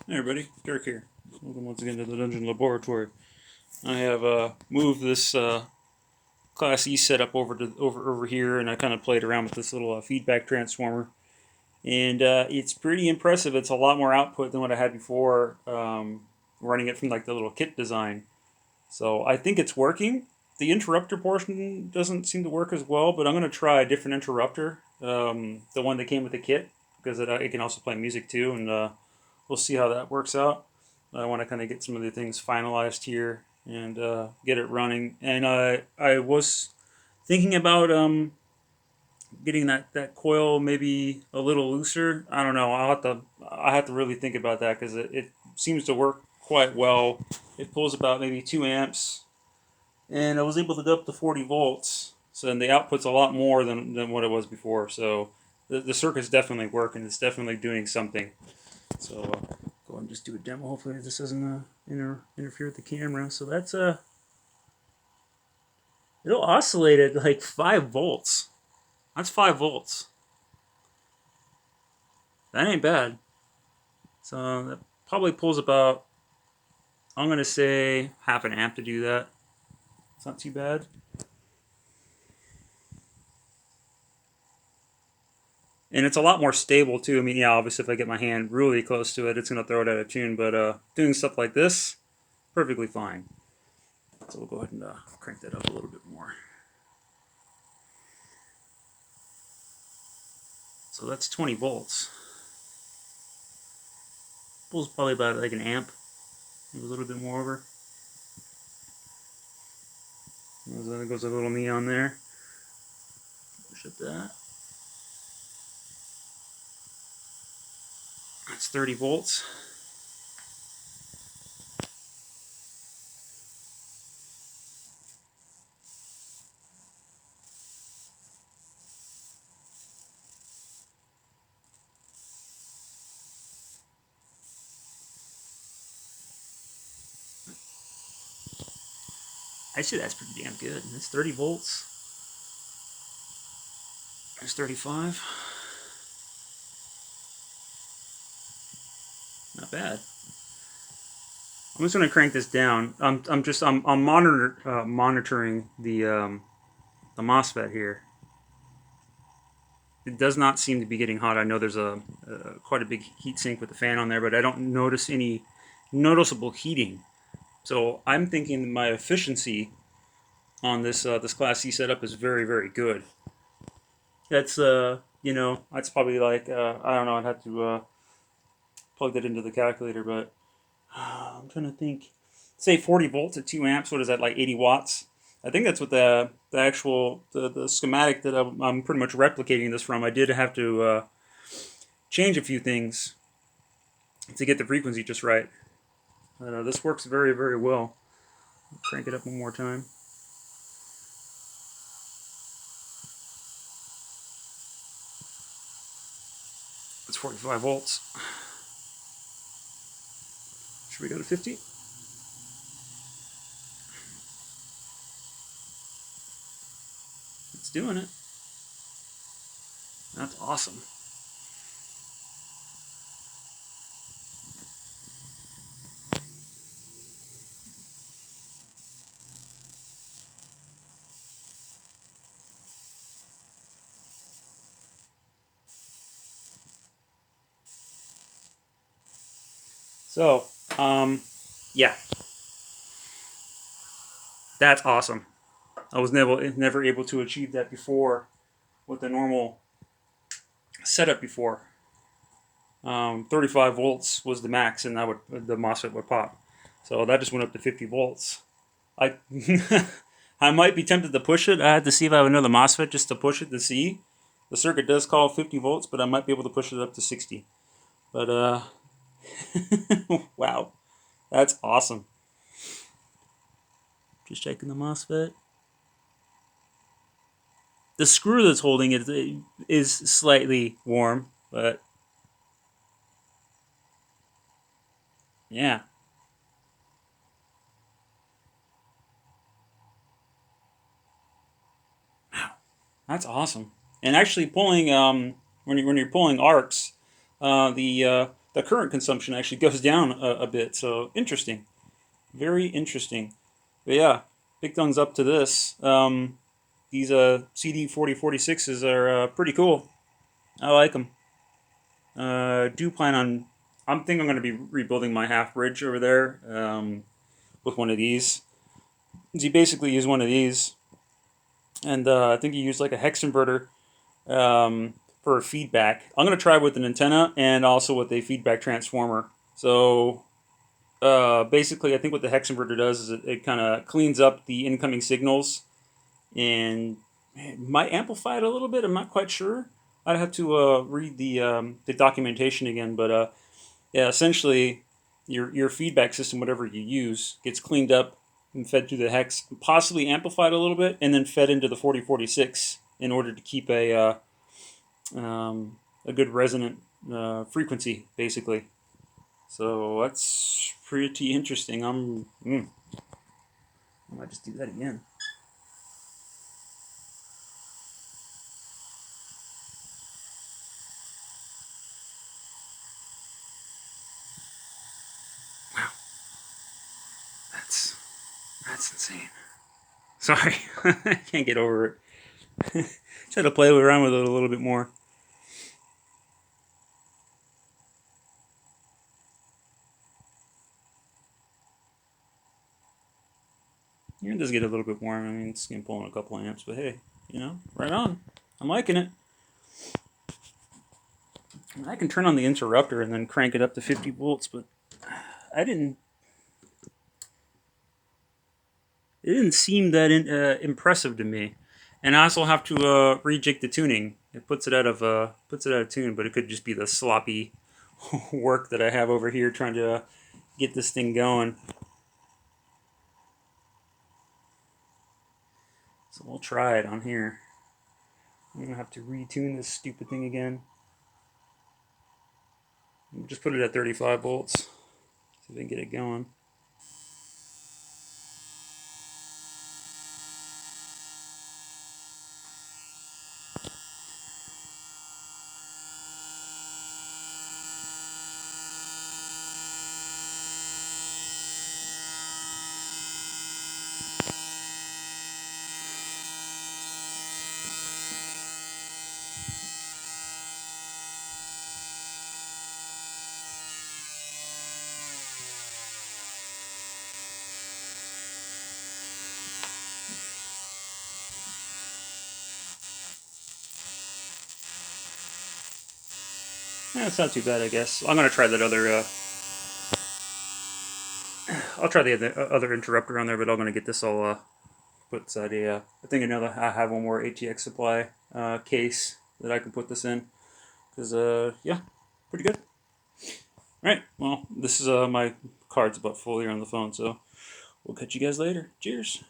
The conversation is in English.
Hey everybody, Dirk here. Welcome once again to the Dungeon Laboratory. I have moved this Class E setup over here, and I kind of played around with this little feedback transformer, and it's pretty impressive. It's a lot more output than what I had before, running it from like the little kit design. So I think it's working. The interrupter portion doesn't seem to work as well, but I'm going to try a different interrupter, the one that came with the kit, because it can also play music too, and we'll see how that works out. I want to kind of get some of the things finalized here and get it running. And I was thinking about getting that coil maybe a little looser. I don't know. I have to really think about that because it seems to work quite well. It pulls about maybe 2 amps, and I was able to go up to 40 volts. So then the output's a lot more than what it was before. So the circuit's definitely working. It's definitely doing something. So go ahead and just do a demo. Hopefully this doesn't interfere with the camera. So that's it'll oscillate at like 5 volts. That's 5 volts. That ain't bad. So that probably pulls about, I'm gonna say, half an amp to do that. It's not too bad. And it's a lot more stable too. I mean, yeah, obviously if I get my hand really close to it, it's gonna throw it out of tune. But doing stuff like this, perfectly fine. So we'll go ahead and crank that up a little bit more. So that's 20 volts. Pulls probably about like an amp, maybe a little bit more over. There goes a little neon there. Push up that. That's 30 volts. Actually, that's pretty damn good. That's 30 volts. There's 35. Not bad. I'm just gonna crank this down. I'm monitoring the MOSFET here. It does not seem to be getting hot. I know there's a quite a big heat sink with the fan on there, but I don't notice any noticeable heating. So I'm thinking my efficiency on this Class C setup is very good. That's that's probably like I don't know. I'd have to plug that into the calculator, but I'm trying to think. Say 40 volts at 2 amps. What is that, like 80 watts? I think that's what the actual the schematic that I'm pretty much replicating this from. I did have to change a few things to get the frequency just right. This works very well. Crank it up one more time. It's 45 volts. Should we go to 50? It's doing it. That's awesome. So, yeah, that's awesome. I was never able to achieve that before with the normal setup before. 35 volts was the max, and that would the MOSFET would pop. So that just went up to 50 volts. I I might be tempted to push it. I had to see if I have another MOSFET just to push it to see. The circuit does call 50 volts, but I might be able to push it up to 60. But wow, that's awesome. Just checking the MOSFET. The screw that's holding it is slightly warm, but yeah, that's awesome. And actually, pulling when you're pulling arcs, the the current consumption actually goes down a bit. So interesting, very interesting. But yeah, big thumbs up to this. These CD4046s are pretty cool. I like them. Do plan on. I'm thinking I'm going to be rebuilding my half bridge over there with one of these. So you basically use one of these, and I think you use like a hex inverter for feedback. I'm going to try with an antenna and also with a feedback transformer. So basically, I think what the hex inverter does is it kind of cleans up the incoming signals and it might amplify it a little bit. I'm not quite sure. I'd have to read the documentation again, but yeah, essentially, your feedback system, whatever you use, gets cleaned up and fed through the hex, possibly amplified a little bit, and then fed into the 4046 in order to keep a good resonant frequency, basically. So that's pretty interesting. I might just do that again. Wow, that's insane. Sorry, I can't get over it. Try to play around with it a little bit more. It does get a little bit warm. I mean, it's going to pull in a couple amps, but hey, right on. I'm liking it. I can turn on the interrupter and then crank it up to 50 volts, but I didn't. It didn't seem that impressive to me. And I also have to rejig the tuning. It puts it out of tune, but it could just be the sloppy work that I have over here trying to get this thing going. So we'll try it on here. I'm gonna have to retune this stupid thing again. Just put it at 35 volts. See if I can get it going. Yeah, it's not too bad, I guess. I'm gonna try that other. I'll try the other interrupter on there, but I'm gonna get this all put inside a. I think I have one more ATX supply case that I can put this in, because yeah, pretty good. All right, well, this is my card's about full here on the phone, so we'll catch you guys later. Cheers.